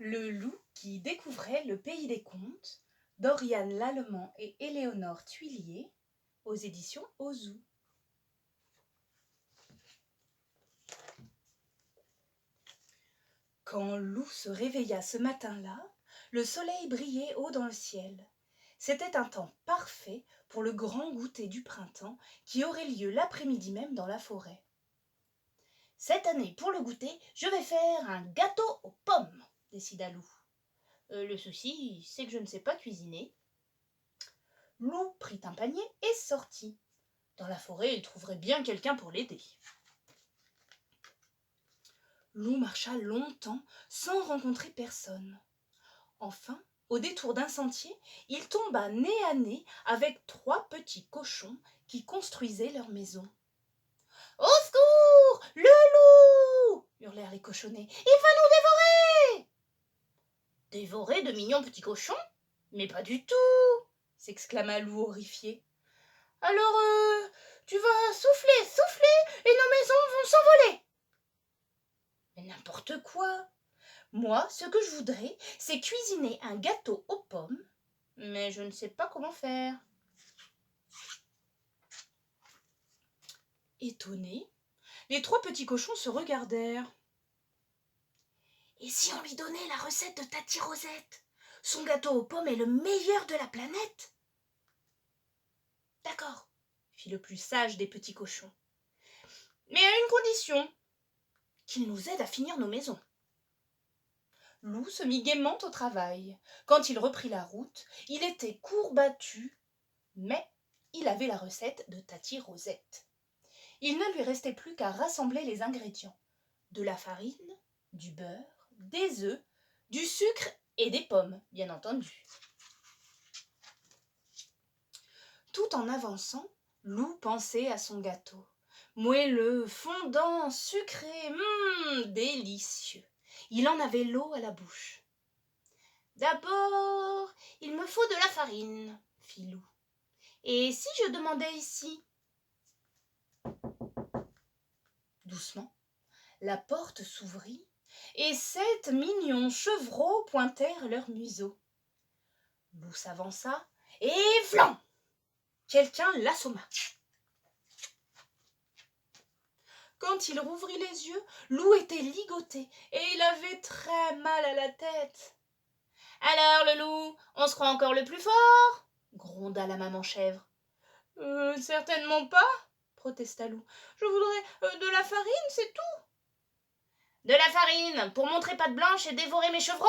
Le loup qui découvrait le pays des contes d'Oriane Lallemand et Éléonore Thuillier aux éditions Ozu. Quand Loup se réveilla ce matin-là, le soleil brillait haut dans le ciel. C'était un temps parfait pour le grand goûter du printemps qui aurait lieu l'après-midi même dans la forêt. Cette année, pour le goûter, je vais faire un gâteau aux pommes, décida Loup. Le souci, c'est que je ne sais pas cuisiner. Loup prit un panier et sortit. Dans la forêt, il trouverait bien quelqu'un pour l'aider. Loup marcha longtemps sans rencontrer personne. Enfin, au détour d'un sentier, il tomba nez à nez avec 3 petits cochons qui construisaient leur maison. « Au secours, le loup !» hurlèrent les cochonnets. « Il va nous dévorer !»« Dévorer de mignons petits cochons ? Mais pas du tout !» s'exclama Loup horrifié. « Alors, tu vas souffler, et nos maisons vont s'envoler !»« Mais n'importe quoi ! Moi, ce que je voudrais, c'est cuisiner un gâteau aux pommes, mais je ne sais pas comment faire. » Étonnés, les 3 petits cochons se regardèrent. « Et si on lui donnait la recette de Tati Rosette ? Son gâteau aux pommes est le meilleur de la planète. » « D'accord, » fit le plus sage des petits cochons. « Mais à une condition, qu'il nous aide à finir nos maisons. » Loup se mit gaiement au travail. Quand il reprit la route, il était courbattu, mais il avait la recette de Tati Rosette. Il ne lui restait plus qu'à rassembler les ingrédients. De la farine, du beurre, des œufs, du sucre et des pommes, bien entendu. Tout en avançant, Loup pensait à son gâteau. Moelleux, fondant, sucré, délicieux. Il en avait l'eau à la bouche. « D'abord, il me faut de la farine, » fit Loup. « Et si je demandais ici ?» Doucement, la porte s'ouvrit et 7 mignons chevreaux pointèrent leur museau. Loup s'avança et vlan ! Quelqu'un l'assomma. Quand il rouvrit les yeux, Loup était ligoté et il avait très mal à la tête. « Alors, le loup, on se croit encore le plus fort ?» gronda la maman chèvre. « Certainement pas, » protesta Loup. « Je voudrais de la farine, c'est tout. »« De la farine pour montrer patte blanche et dévorer mes chevreaux ?»«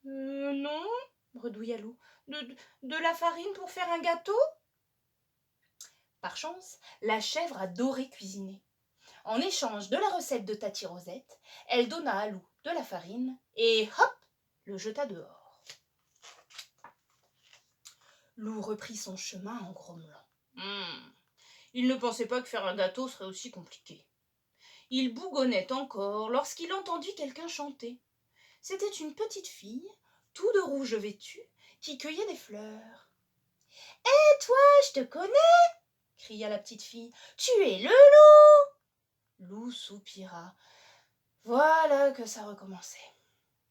Non, » bredouilla Loup. « De la farine pour faire un gâteau ?» Par chance, la chèvre adorait cuisiner. En échange de la recette de Tati Rosette, elle donna à Loup de la farine et hop, le jeta dehors. Loup reprit son chemin en grommelant. Il ne pensait pas que faire un gâteau serait aussi compliqué. Il bougonnait encore lorsqu'il entendit quelqu'un chanter. C'était une petite fille, tout de rouge vêtue, qui cueillait des fleurs. « Et toi, je te connais !» cria la petite fille. « Tu es le loup !» Loup soupira. Voilà que ça recommençait.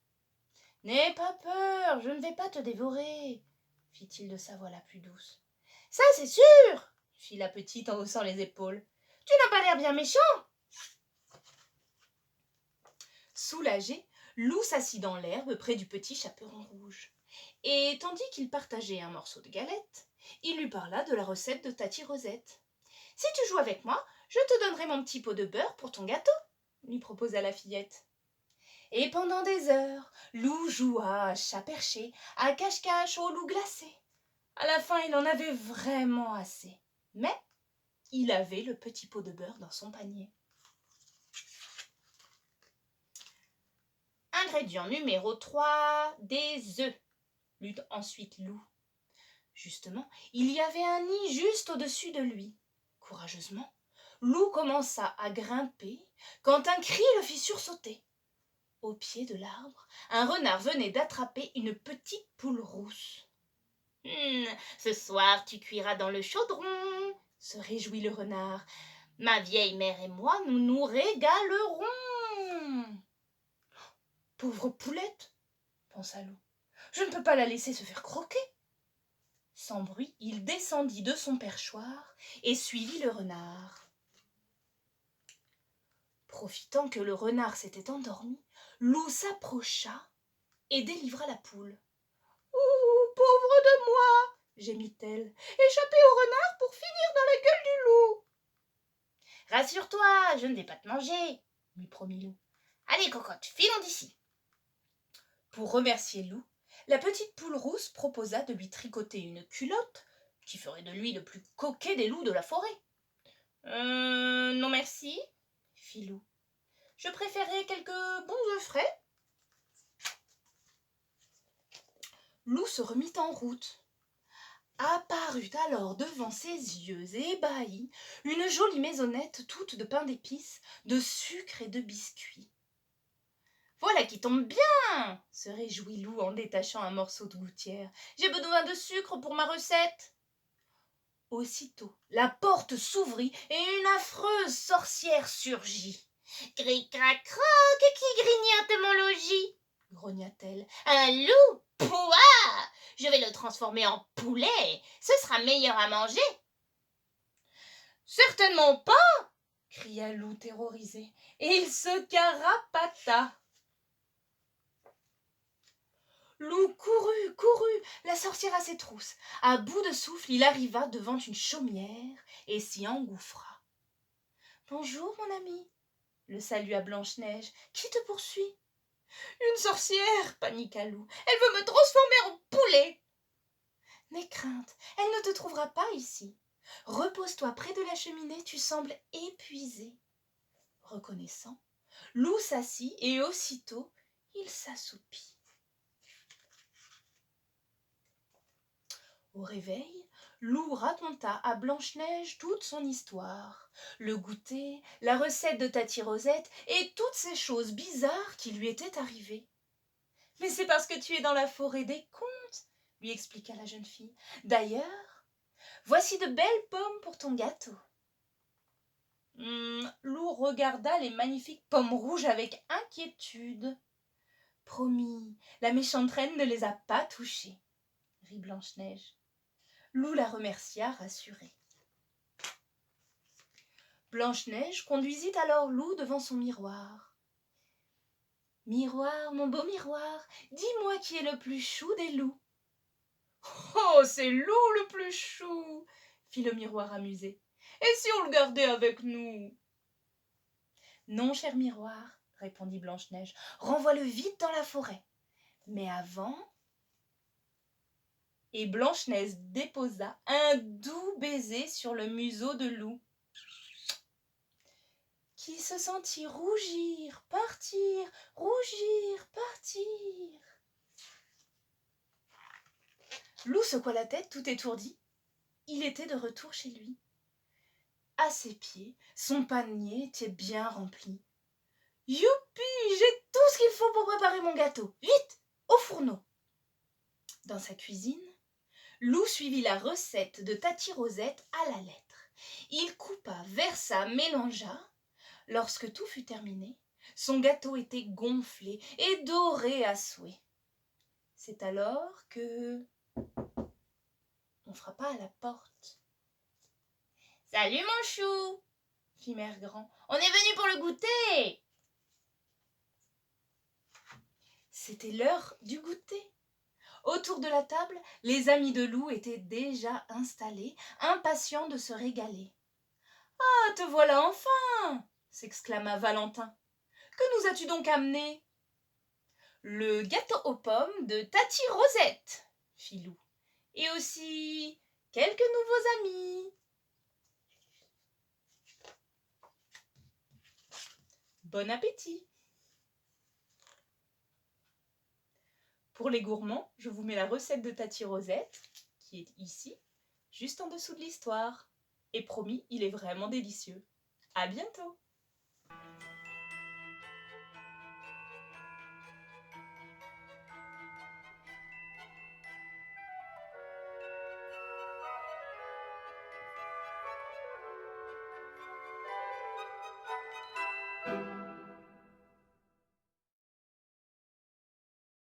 « N'aie pas peur, je ne vais pas te dévorer, » fit-il de sa voix la plus douce. « Ça, c'est sûr !» fit la petite en haussant les épaules. « Tu n'as pas l'air bien méchant !» Soulagé, Loup s'assit dans l'herbe près du petit chaperon rouge. Et tandis qu'il partageait un morceau de galette, il lui parla de la recette de Tati Rosette. « Si tu joues avec moi, je te donnerai mon petit pot de beurre pour ton gâteau, » lui proposa la fillette. Et pendant des heures, Loup joua à chat perché, à cache-cache, au loup glacé. À la fin, il en avait vraiment assez. Mais il avait le petit pot de beurre dans son panier. Ingrédient numéro 3, des œufs, lut ensuite Loup. Justement, il y avait un nid juste au-dessus de lui. Courageusement, Loup commença à grimper quand un cri le fit sursauter. Au pied de l'arbre, un renard venait d'attraper une petite poule rousse. « Ce soir, tu cuiras dans le chaudron, » se réjouit le renard. « Ma vieille mère et moi, nous nous régalerons. » Pauvre poulette, pensa Loup. Je ne peux pas la laisser se faire croquer. Sans bruit, il descendit de son perchoir et suivit le renard. Profitant que le renard s'était endormi, Loup s'approcha et délivra la poule. « Ouh, pauvre de moi !» gémit-elle. « Échappée au renard pour finir dans la gueule du loup !»« Rassure-toi, je ne vais pas te manger, » lui promit Loup. « Allez, cocotte, filons d'ici. » Pour remercier Loup, la petite poule rousse proposa de lui tricoter une culotte qui ferait de lui le plus coquet des loups de la forêt. Non merci, fit Loup. Je préférais quelques bons œufs frais. Loup se remit en route. Apparut alors devant ses yeux ébahis une jolie maisonnette toute de pain d'épices, de sucre et de biscuits. « Voilà qui tombe bien !» se réjouit Loup en détachant un morceau de gouttière. « J'ai besoin de sucre pour ma recette !» Aussitôt, la porte s'ouvrit et une affreuse sorcière surgit. « Cric-crac-croc, qui grignote mon logis ?» grogna-t-elle. « Un loup? Pouah! Je vais le transformer en poulet, ce sera meilleur à manger. »« Certainement pas !» cria Loup terrorisé, et il se carapata. Loup courut, la sorcière à ses trousses. À bout de souffle, il arriva devant une chaumière et s'y engouffra. « Bonjour, mon ami, » le salua Blanche-Neige. « Qui te poursuit ?»« Une sorcière, » paniqua Loup. « Elle veut me transformer en poulet. »« N'aie crainte, elle ne te trouvera pas ici. Repose-toi près de la cheminée, tu sembles épuisé. » Reconnaissant, Loup s'assit et aussitôt il s'assoupit. Au réveil, Loup raconta à Blanche-Neige toute son histoire, le goûter, la recette de Tati Rosette et toutes ces choses bizarres qui lui étaient arrivées. « Mais c'est parce que tu es dans la forêt des contes, » lui expliqua la jeune fille. « D'ailleurs, voici de belles pommes pour ton gâteau. » Loup regarda les magnifiques pommes rouges avec inquiétude. « Promis, la méchante reine ne les a pas touchées, » rit Blanche-Neige. Loup la remercia, rassurée. Blanche-Neige conduisit alors Loup devant son miroir. « Miroir, mon beau miroir, dis-moi qui est le plus chou des loups. »« Oh, c'est Loup le plus chou !» fit le miroir amusé. « Et si on le gardait avec nous ?»« Non, cher miroir, » répondit Blanche-Neige, « renvoie-le vite dans la forêt. Mais avant... » Et Blanche-Neige déposa un doux baiser sur le museau de Loup, qui se sentit rougir, partir. Loup secoua la tête tout étourdi. Il était de retour chez lui. À ses pieds, son panier était bien rempli. « Youpi, j'ai tout ce qu'il faut pour préparer mon gâteau. Vite, au fourneau !» Dans sa cuisine, Loup suivit la recette de Tati Rosette à la lettre. Il coupa, versa, mélangea. Lorsque tout fut terminé, son gâteau était gonflé et doré à souhait. C'est alors que... on frappa à la porte. « Salut mon chou !» fit Mère Grand. « On est venu pour le goûter !» C'était l'heure du goûter. Autour de la table, les amis de Loup étaient déjà installés, impatients de se régaler. « Ah, te voilà enfin !» s'exclama Valentin. « Que nous as-tu donc amené ?»« Le gâteau aux pommes de Tati Rosette, » fit Loup. « Et aussi quelques nouveaux amis. » Bon appétit! Pour les gourmands, je vous mets la recette de Tati Rosette, qui est ici, juste en dessous de l'histoire. Et promis, il est vraiment délicieux. À bientôt!